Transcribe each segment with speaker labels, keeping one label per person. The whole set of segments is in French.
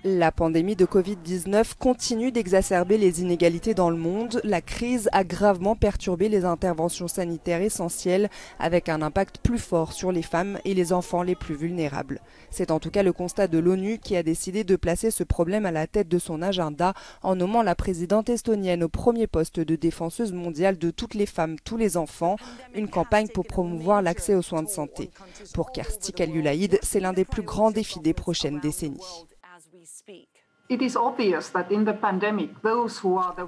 Speaker 1: La pandémie de Covid-19 continue d'exacerber les inégalités dans le monde. La crise a gravement perturbé les interventions sanitaires essentielles, avec un impact plus fort sur les femmes et les enfants les plus vulnérables. C'est en tout cas le constat de l'ONU qui a décidé de placer ce problème à la tête de son agenda en nommant la présidente estonienne au premier poste de défenseuse mondiale de toutes les femmes, tous les enfants, une campagne pour promouvoir l'accès aux soins de santé. Pour Kersti Kaljulaid, c'est l'un des plus grands défis des prochaines décennies.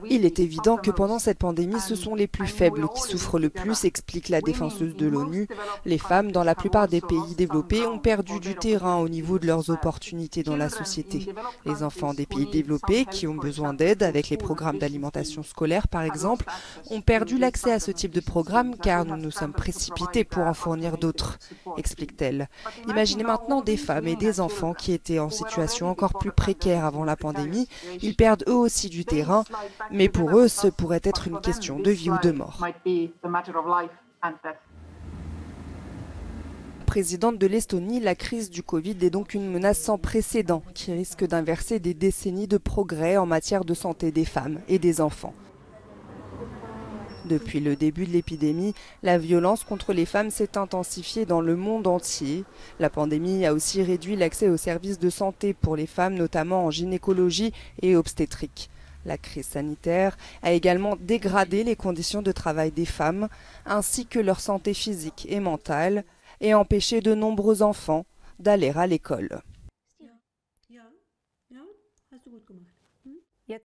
Speaker 1: Il est évident que pendant cette pandémie, ce sont les plus faibles qui souffrent le plus, explique la défenseuse de l'ONU. Les femmes, dans la plupart des pays développés, ont perdu du terrain au niveau de leurs opportunités dans la société. Les enfants des pays développés, qui ont besoin d'aide avec les programmes d'alimentation scolaire par exemple, ont perdu l'accès à ce type de programme car nous nous sommes précipités pour en fournir d'autres, explique-t-elle. Imaginez maintenant des femmes et des enfants qui étaient en situation encore plus précaire avant la pandémie. Ils perdent eux aussi du terrain, mais pour eux, ce pourrait être une question de vie ou de mort. Présidente de l'Estonie, la crise du Covid est donc une menace sans précédent qui risque d'inverser des décennies de progrès en matière de santé des femmes et des enfants. Depuis le début de l'épidémie, la violence contre les femmes s'est intensifiée dans le monde entier. La pandémie a aussi réduit l'accès aux services de santé pour les femmes, notamment en gynécologie et obstétrique. La crise sanitaire a également dégradé les conditions de travail des femmes, ainsi que leur santé physique et mentale, et empêché de nombreux enfants d'aller à l'école.